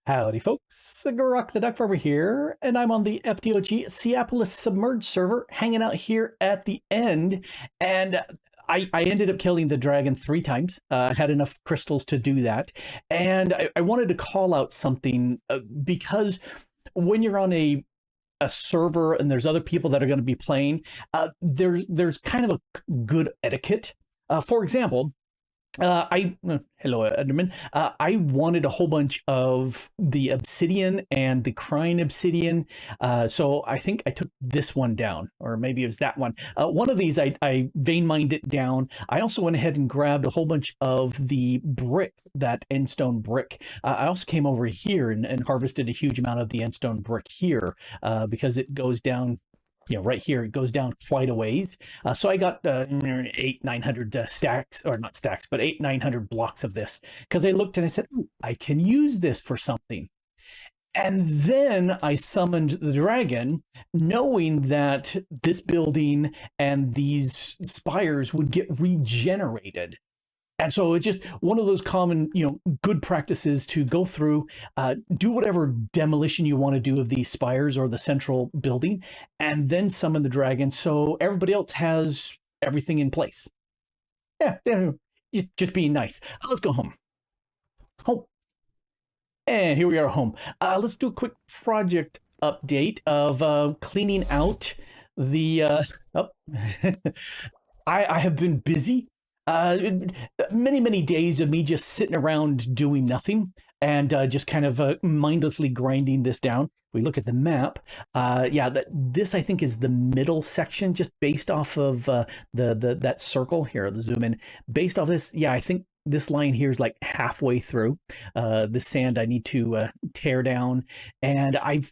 Howdy, folks. Grok the DuckFarmer here, and I'm on the FTOG Seaopolis Submerged server, hanging out here at the end. And I ended up killing the dragon 3 times. I had enough crystals to do that. And I wanted to call out something because when you're on a server and there's other people that are going to be playing, there's kind of a good etiquette. For example, hello, Enderman. I wanted a whole bunch of the obsidian and the crying obsidian. So I think I took this one down, or maybe it was that one. One of these, I vein mined it down. I also went ahead and grabbed a whole bunch of the brick, that endstone brick. I also came over here and harvested a huge amount of the endstone brick here because it goes down, right here, it goes down quite a ways. So I got 900 stacks, or not stacks, but 900 blocks of this, because I looked and I said, ooh, I can use this for something. And then I summoned the dragon, knowing that this building and these spires would get regenerated. And so it's just one of those common, good practices to go through, do whatever demolition you want to do of these spires or the central building, and then summon the dragon so everybody else has everything in place. Yeah, just being nice. Let's go home. Home. And here we are home. Let's do a quick project update of cleaning out the... I have been busy. Many days of me just sitting around doing nothing and just kind of mindlessly grinding this down. We look at the map. This I think is the middle section, just based off of that circle here. Let's zoom in. Based off this, I think this line here is like halfway through. The sand I need to tear down, and I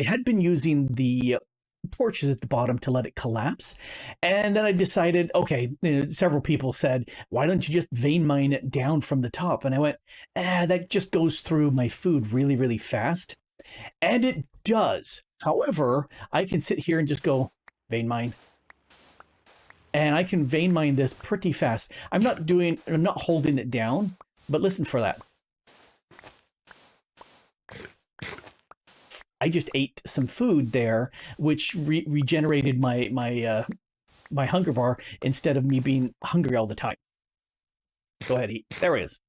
had been using the torches at the bottom to let it collapse, and then I decided, okay, several people said, why don't you just vein mine it down from the top? And I went, that just goes through my food really fast. And it does. However, I can sit here and just go vein mine, and I can vein mine this pretty fast. I'm not holding it down, but listen for that. I just ate some food there, which regenerated my hunger bar instead of me being hungry all the time. Go ahead, eat. There it is.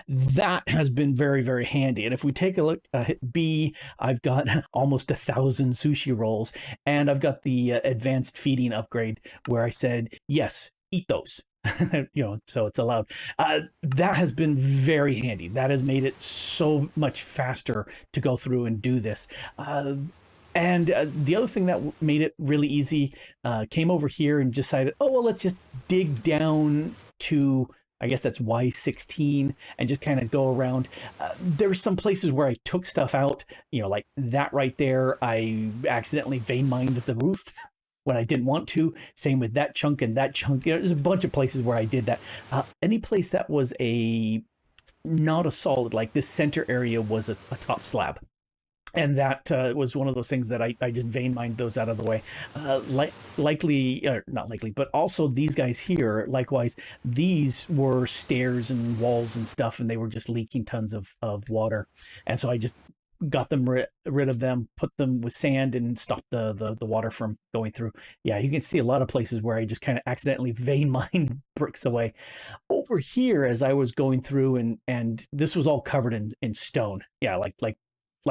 That has been very handy. And if we take a look, hit B, I've got almost 1,000 sushi rolls, and I've got the advanced feeding upgrade where I said, yes, eat those. So it's allowed. That has been very handy. That has made it so much faster to go through and do this. And the other thing that made it really easy, came over here and decided, oh, well, let's just dig down to, I guess that's Y16, and just kind of go around. There's some places where I took stuff out, like that right there. I accidentally vein mined the roof when I didn't want to. Same with that chunk and that chunk. There's a bunch of places where I did that. Any place that was not a solid, like this center area was a top slab. And that was one of those things that I just vein mined those out of the way. Not likely, but also these guys here, likewise, these were stairs and walls and stuff, and they were just leaking tons of water. And so I just got them rid of them, put them with sand, and stopped the water from going through. Yeah, you can see a lot of places where I just kind of accidentally vein mined bricks away. Over here, as I was going through, and this was all covered in stone. Yeah, like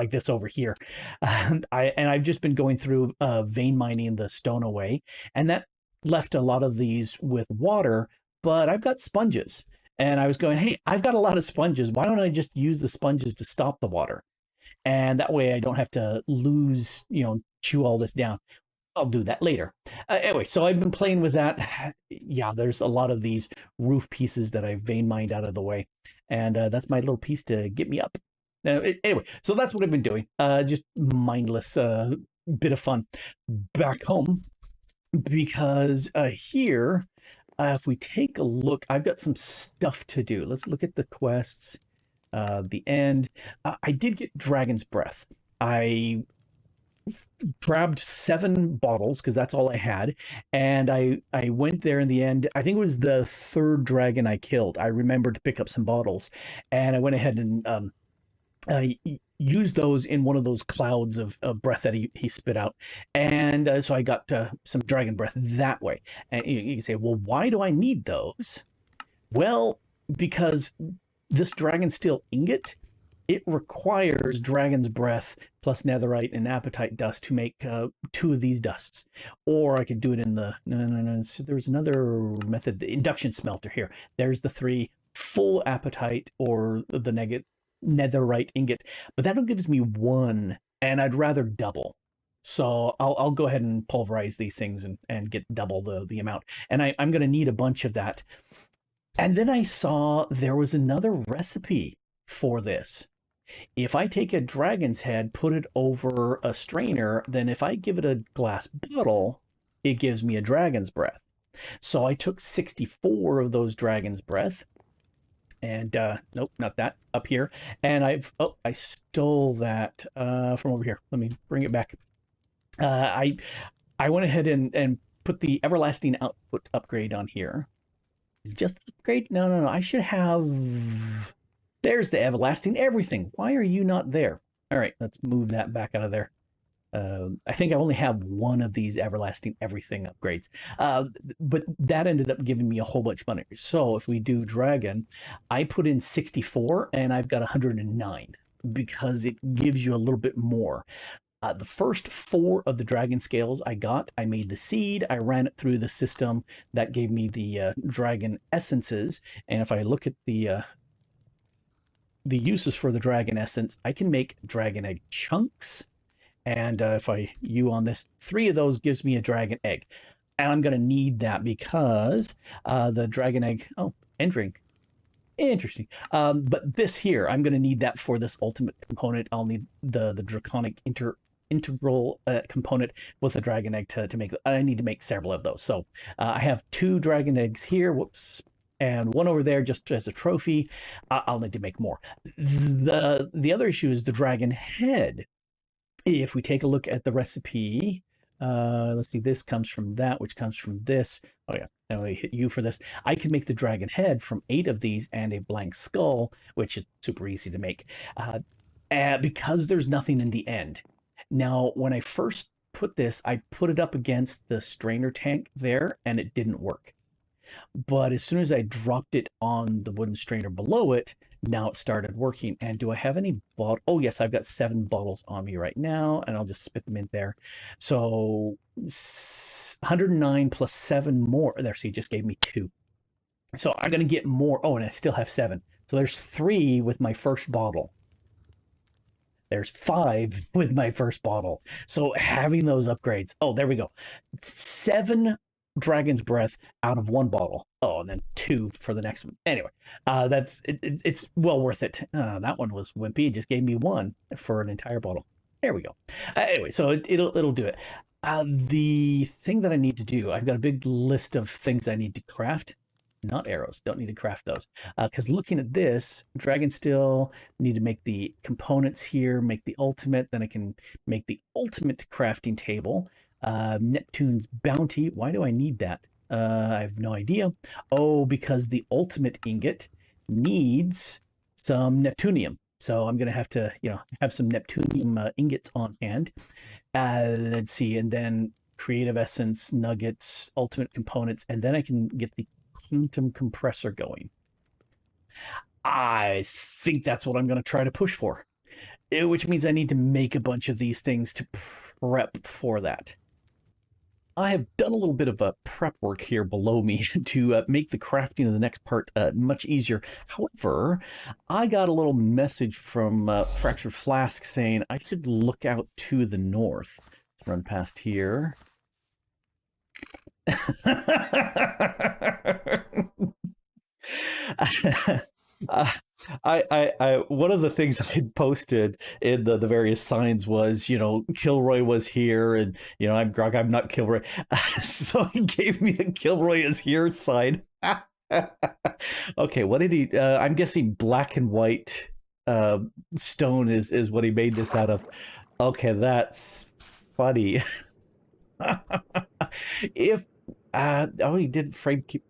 this over here. I've just been going through vein mining the stone away, and that left a lot of these with water, but I've got sponges. And I was going, hey, I've got a lot of sponges. Why don't I just use the sponges to stop the water? And that way I don't have to chew all this down. I'll do that later. Anyway, so I've been playing with that. Yeah, there's a lot of these roof pieces that I've vein mined out of the way. And that's my little piece to get me up. Anyway, so that's what I've been doing. Just mindless bit of fun. Back home, because here, if we take a look, I've got some stuff to do. Let's look at the quests. The end. I did get Dragon's Breath. I grabbed 7 bottles because that's all I had, and I went there in the end. I think it was the 3rd dragon I killed. I remembered to pick up some bottles, and I went ahead and use those in one of those clouds of breath that he spit out. And so I got some dragon breath that way. And you can say, well, why do I need those? Well, because this dragon steel ingot, it requires dragon's breath plus netherite and apatite dust to make 2 of these dusts. Or I could do it in the, no. So there's another method, the induction smelter here. There's the 3 full apatite or the netherite ingot, but that gives me 1, and I'd rather double. So I'll go ahead and pulverize these things and get double the amount. And I'm going to need a bunch of that. And then I saw there was another recipe for this. If I take a dragon's head, put it over a strainer, then if I give it a glass bottle, it gives me a dragon's breath. So I took 64 of those dragon's breath, and nope, not that, up here. And I stole that from over here. Let me bring it back. I went ahead and put the everlasting output upgrade on here. Is it just upgrade? No. I should have. There's the everlasting everything. Why are you not there? All right, let's move that back out of there. I think I only have 1 of these everlasting everything upgrades. But that ended up giving me a whole bunch of money. So if we do dragon, I put in 64 and I've got 109 because it gives you a little bit more. The first 4 of the dragon scales I made the seed, I ran it through the system, that gave me the dragon essences. And if I look at the uses for the dragon essence, I can make dragon egg chunks. And if I on this, 3 of those gives me a dragon egg. And I'm going to need that because the dragon egg, entering. Interesting. But this here, I'm going to need that for this ultimate component. I'll need the draconic integral component with a dragon egg to make. I need to make several of those. So I have 2 dragon eggs here. Whoops. And 1 over there just as a trophy. I'll need to make more. The other issue is the dragon head. If we take a look at the recipe, let's see, this comes from that, which comes from this. Oh yeah, now we hit U for this. I can make the dragon head from 8 of these and a blank skull, which is super easy to make, because there's nothing in the end. Now, when I first put this, I put it up against the strainer tank there, and it didn't work. But as soon as I dropped it on the wooden strainer below it, now it started working. And do I have any bottle? Oh, yes, I've got 7 bottles on me right now, and I'll just spit them in there. So 109 plus 7 more. There, see, it just gave me 2. So I'm going to get more. Oh, and I still have 7. So there's 3 with my first bottle. There's 5 with my first bottle. So having those upgrades. Oh, there we go. 7 dragon's breath out of 1 bottle. Oh, and then 2 for the next one. Anyway, it's well worth it. That one was wimpy. It just gave me 1 for an entire bottle. There we go. Anyway, so it'll do it. The thing that I need to do, I've got a big list of things I need to craft. Not arrows. Don't need to craft those. Because looking at this, dragon steel, need to make the components here, make the ultimate. Then I can make the ultimate crafting table. Neptune's bounty. Why do I need that? I have no idea. Oh, because the ultimate ingot needs some neptunium. So I'm going to have some neptunium ingots on hand. Let's see. And then creative essence, nuggets, ultimate components. And then I can get the quantum compressor going. I think that's what I'm going to try to push for. Which means I need to make a bunch of these things to prep for that. I have done a little bit of prep work here below me to make the crafting of the next part much easier. However, I got a little message from Fractured Flask saying I should look out to the north. Let's run past here. One of the things I posted in the various signs was, Kilroy was here, and I'm Grok, I'm not Kilroy. So he gave me a Kilroy is here sign. Okay, what did he? I'm guessing black and white stone is what he made this out of. Okay, that's funny. If Oh, he did frame keep.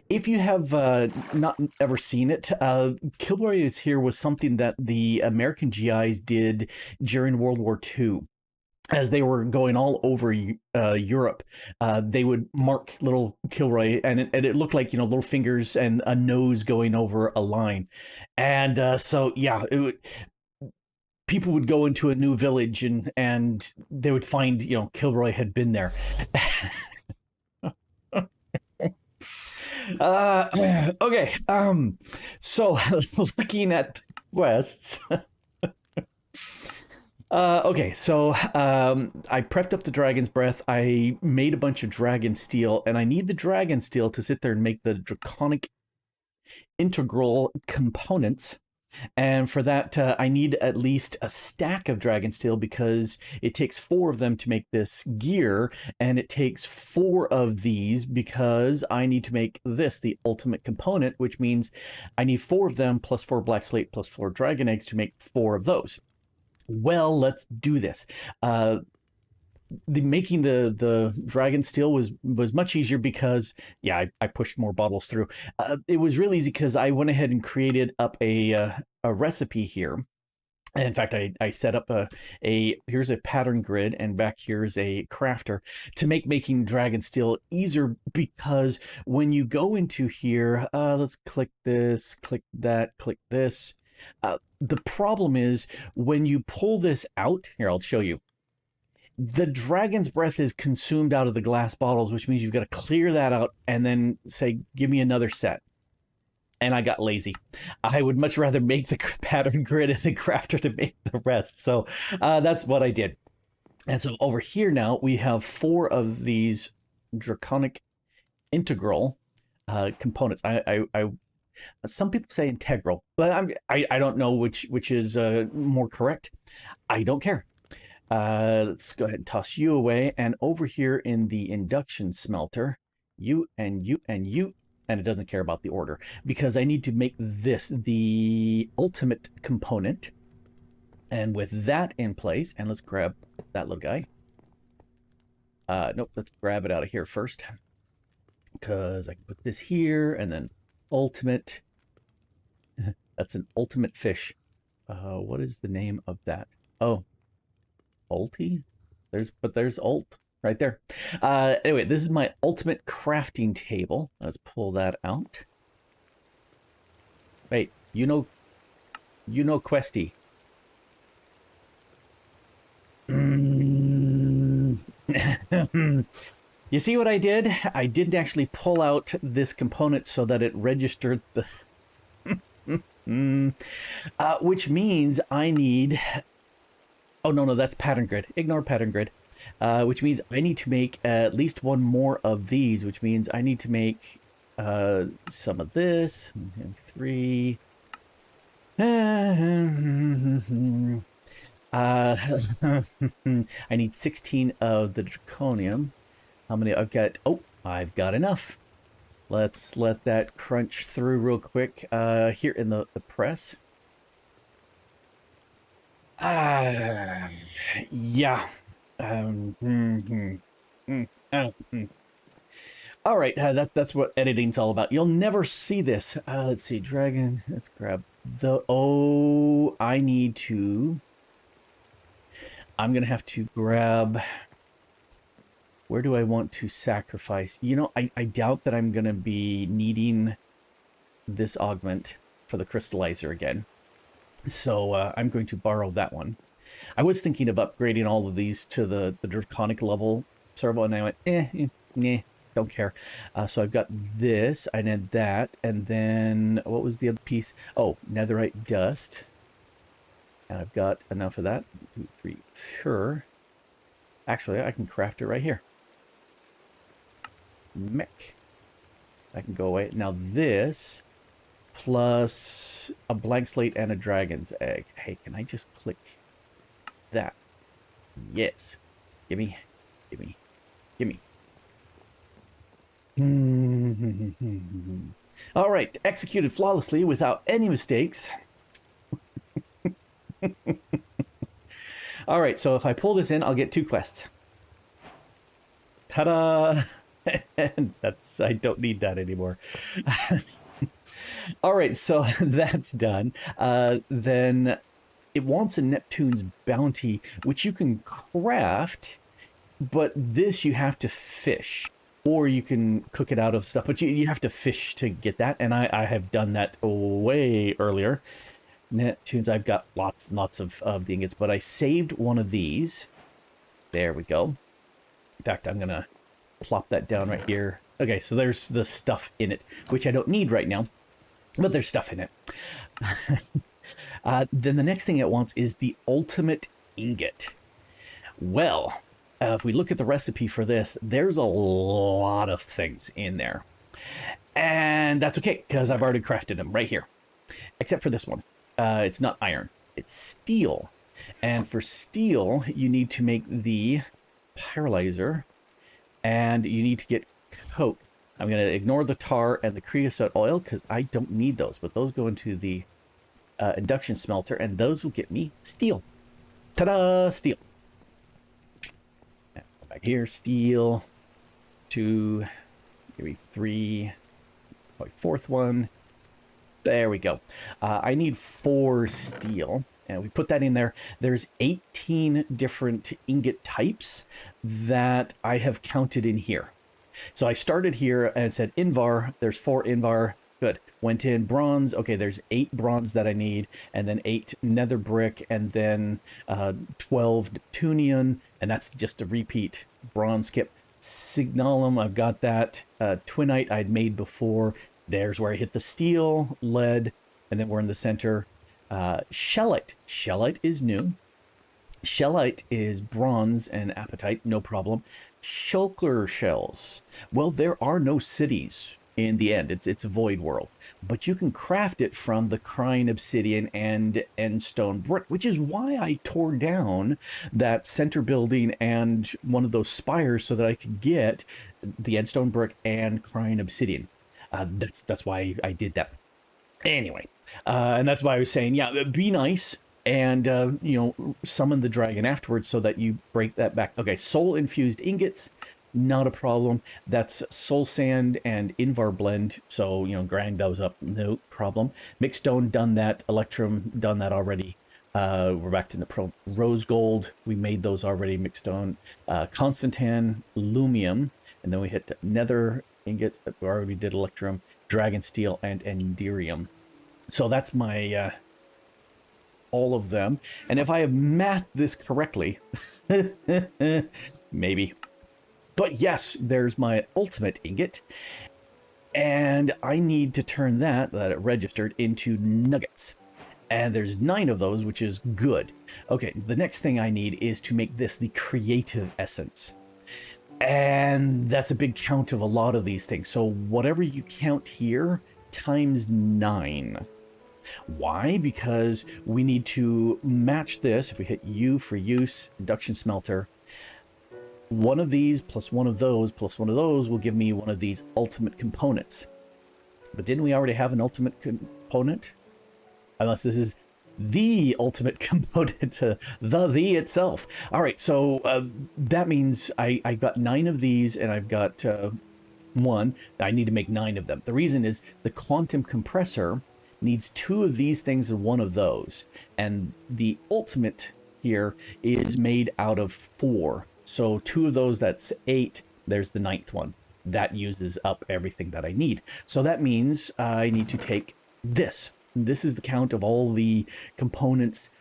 If you have not ever seen it, Kilroy is here was something that the American GIs did during World War II. As they were going all over Europe, they would mark little Kilroy, and it looked like little fingers and a nose going over a line, and so yeah, people would go into a new village and they would find Kilroy had been there. Okay. So looking at the quests. Okay, so I prepped up the dragon's breath. I made a bunch of dragon steel, and I need the dragon steel to sit there and make the draconic integral components. And for that, I need at least a stack of dragon steel because it takes 4 of them to make this gear, and it takes 4 of these because I need to make this the ultimate component, which means I need 4 of them plus 4 black slate plus 4 dragon eggs to make 4 of those. Well, let's do this. Making the dragon steel was much easier because I pushed more bottles through. It was really easy because I went ahead and created up a recipe here. And in fact, I set up here's a pattern grid, and back here's a crafter to make making dragon steel easier, because when you go into here, let's click this, click that, click this. The problem is when you pull this out, here, I'll show you. The dragon's breath is consumed out of the glass bottles, which means you've got to clear that out and then say, give me another set. And I got lazy. I would much rather make the pattern grid and the crafter to make the rest. So that's what I did. And so over here now, we have 4 of these draconic integral components. Some people say integral, but I don't know which is more correct. I don't care. Let's go ahead and toss you away. And over here in the induction smelter, you and you and you, and it doesn't care about the order because I need to make this the ultimate component. And with that in place, and let's grab that little guy. Nope, let's grab it out of here first, because I can put this here and then ultimate. That's an ultimate fish. What is the name of that? Oh, ulti? There's ult right there. Anyway, this is my ultimate crafting table. Let's pull that out. Wait, you know Questy. You see what I did? I didn't actually pull out this component so that it registered the... which means I need... Oh, no, that's pattern grid. Ignore pattern grid. Which means I need to make at least 1 more of these, which means I need to make some of this. 3. I need 16 of the draconium. How many I've got? Oh, I've got enough. Let's let that crunch through real quick here in the press. Yeah. All right, that's what editing's all about. You'll never see this. Let's see, dragon. Let's grab the... Oh, I'm gonna have to grab... Where do I want to sacrifice? I doubt that I'm gonna be needing this augment for the crystallizer again. So I'm going to borrow that one. I was thinking of upgrading all of these to the draconic level servo, and I went, nah, don't care. So I've got this, I need that, and then what was the other piece? Oh, netherite dust. And I've got enough of that. 2, 3, sure. Actually, I can craft it right here. Mech. That can go away. Now this, plus a blank slate and a dragon's egg. Hey, can I just click that? Yes. Gimme. Gimme. Gimme. All right. Executed flawlessly without any mistakes. All right. So if I pull this in, I'll get 2 quests. Ta-da! And I don't need that anymore. All right, so that's done. Then it wants a Neptune's bounty, which you can craft, but this you have to fish. Or you can cook it out of stuff, but you have to fish to get that, and I have done that way earlier. Neptunes, I've got lots of the ingots, but I saved one of these. There we go. In fact, I'm gonna plop that down right here. Okay, so there's the stuff in it, which I don't need right now, but there's stuff in it. Then the next thing it wants is the ultimate ingot. Well, if we look at the recipe for this, there's a lot of things in there. And that's okay, because I've already crafted them right here. Except for this one. It's not iron, it's steel. And for steel, you need to make the pyrolyzer, and you need to get coke. I'm going to ignore the tar and the creosote oil because I don't need those, but those go into the induction smelter, and those will get me steel. Ta-da! Steel. Back here, steel. 2, maybe 3, probably 4th one. There we go. I need 4 steel, and we put that in there. There's 18 different ingot types that I have counted in here. So I started here and said Invar, there's 4 Invar, good. Went in bronze, okay, there's 8 bronze that I need, and then 8 nether brick, and then 12 Neptunian, and that's just a repeat. Bronze skip. Signalum, I've got that. Twinite I'd made before. There's where I hit the steel, lead, and then we're in the center. Shellite. Shellite is new. Shellite is bronze and apatite, no problem. Shulker shells. Well, there are no cities in the end. It's a void world. But you can craft it from the Crine obsidian and endstone brick, which is why I tore down that center building and one of those spires so that I could get the endstone brick and Crine obsidian. That's why I did that. Anyway, and that's why I was saying, yeah, be nice and, you know, summon the dragon afterwards so that you break that back. Okay, soul-infused ingots, not a problem. That's soul sand and Invar blend, so, you know, grind those up, no problem. Mixed stone, done that. Electrum, done that already. We're back to the rose gold. We made those already. Mixed stone, Constantan, Lumium, and then we hit nether ingots. We already did electrum, dragon steel, and enderium. So that's my all of them. And if I have mathed this correctly, maybe. But yes, there's my ultimate ingot. And I need to turn that it registered into nuggets. And there's 9 of those, which is good. Okay, the next thing I need is to make this the creative essence. And that's a big count of a lot of these things. So whatever you count here, times 9. Why? Because we need to match this. If we hit U for use, induction smelter, one of these plus one of those plus one of those will give me one of these ultimate components. But didn't we already have an ultimate component? Unless this is the ultimate component, the itself. All right, so that means I got 9 of these, and I've got 1. I need to make 9 of them. The reason is the quantum compressor needs 2 of these things and 1 of those. And the ultimate here is made out of 4. So 2 of those, that's 8. There's the 9th one. That uses up everything that I need. So that means I need to take this. This is the count of all the components.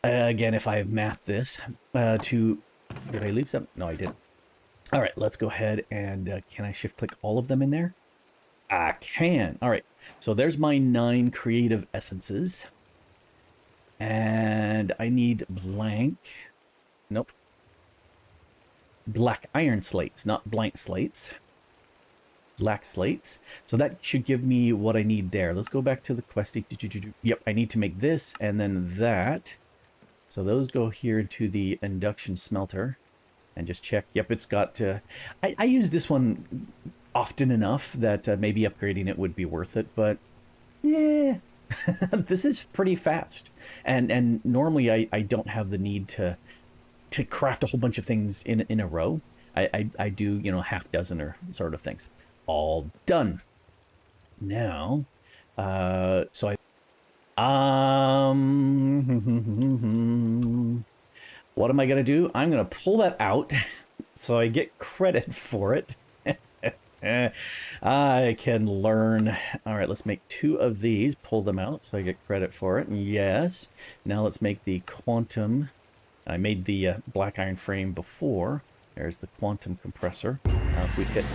Again, if I have mathed this did I leave some? No, I didn't. All right, let's go ahead and can I shift click all of them in there? I can. All right, so there's my 9 creative essences. And I need blank. Nope. Black iron slates, not blank slates. Black slates. So that should give me what I need there. Let's go back to the questing. Yep, I need to make this and then that. So those go here into the induction smelter. And just check. Yep, it's got... I use this one often enough that maybe upgrading it would be worth it, but yeah, this is pretty fast. And normally I don't have the need to craft a whole bunch of things in a row. I do, you know, half dozen or sort of things. All done. Now, so what am I going to do? I'm going to pull that out so I get credit for it. I can learn. All right, let's make 2 of these, pull them out so I get credit for it. Yes. Now let's make the quantum. I made the black iron frame before. There's the quantum compressor. If we hit...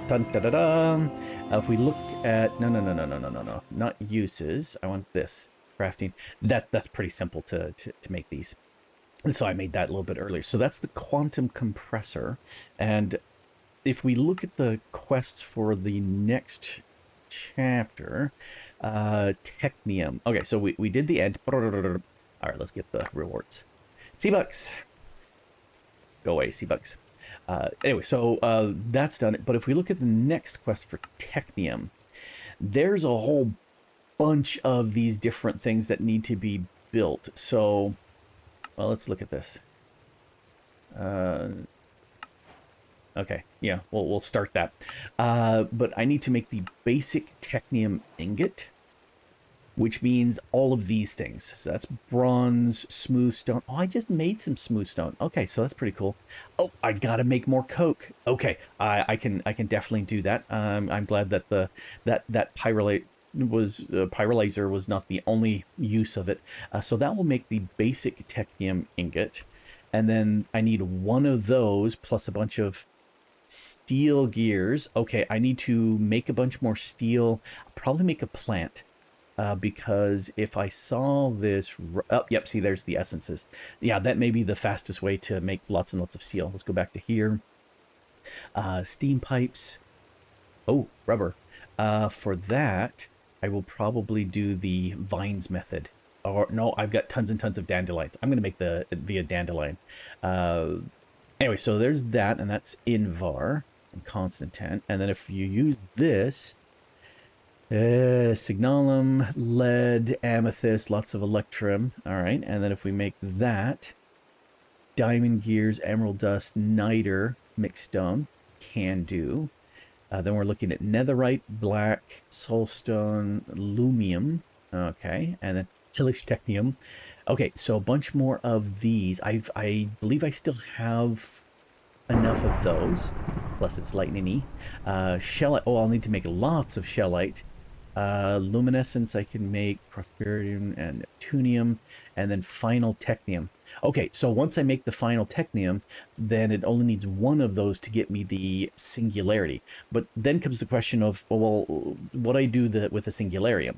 Dun, da, da, da. If we look at... No. Not uses. I want this. Crafting. That's pretty simple to make these. And so I made that a little bit earlier. So that's the quantum compressor. And if we look at the quests for the next chapter, Technium. Okay, so we did the end. All right, let's get the rewards. Seabucks. Go away, Seabucks. Anyway, so that's done. But if we look at the next quest for Technium, there's a whole bunch of these different things that need to be built. So, well, let's look at this. Okay, yeah, we'll start that. But I need to make the basic Technium ingot, which means all of these things. So that's bronze, smooth stone. Oh, I just made some smooth stone. Okay, so that's pretty cool. Oh, I gotta make more coke. Okay, I can definitely do that. I'm glad that that pyrolyzer was not the only use of it. So that will make the basic Technium ingot, and then I need 1 of those plus a bunch of steel gears. Okay, I need to make a bunch more steel. I'll probably make a plant. Because if I saw this... Oh, yep, see, there's the essences. Yeah, that may be the fastest way to make lots and lots of steel. Let's go back to here. Steam pipes. Oh, rubber. For that, I will probably do the vines method. Or, no, I've got tons and tons of dandelions. I'm going to make the via dandelion. Anyway, so there's that, and that's Invar and Constantin. And then if you use this... Signalum, lead, amethyst, lots of electrum. All right, and then if we make that, diamond gears, emerald dust, niter, mixed stone, can do. Then we're looking at netherite, black, soulstone, lumium. Okay, and then hellish technium. Okay, so a bunch more of these. I believe I still have enough of those. Plus it's lightning-y. Shellite. Oh, I'll need to make lots of shellite. Luminescence I can make, prosperity and Neptunium, and then final technium. Okay, so once I make the final technium, then it only needs 1 of those to get me the singularity. But then comes the question of, well, what I do with a singularity.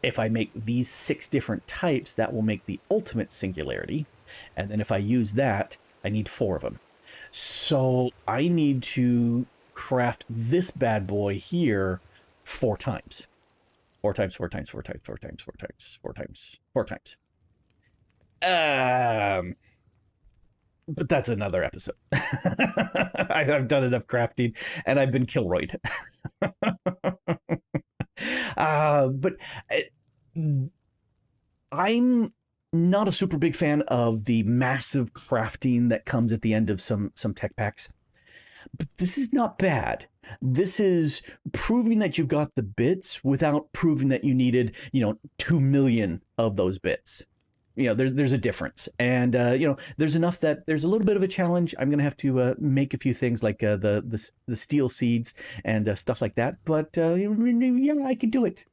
If I make these 6 different types, that will make the ultimate singularity. And then if I use that, I need 4 of them. So I need to craft this bad boy here 4 times. 4 times, 4 times, 4 times, 4 times, 4 times, 4 times, 4 times. But that's another episode. I've done enough crafting, and I've been Kilroyed. But I'm not a super big fan of the massive crafting that comes at the end of some tech packs. But this is not bad. This is proving that you've got the bits without proving that you needed, 2 million of those bits. There's a difference. And, there's enough that there's a little bit of a challenge. I'm going to have to make a few things like the steel seeds and stuff like that. But, yeah, I can do it.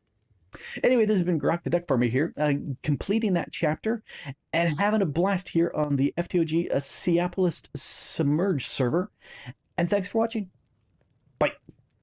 Anyway, this has been Grok the DuckFarmer here, completing that chapter and having a blast here on the FTOG Seaopolis Submerged server. And thanks for watching. Bye.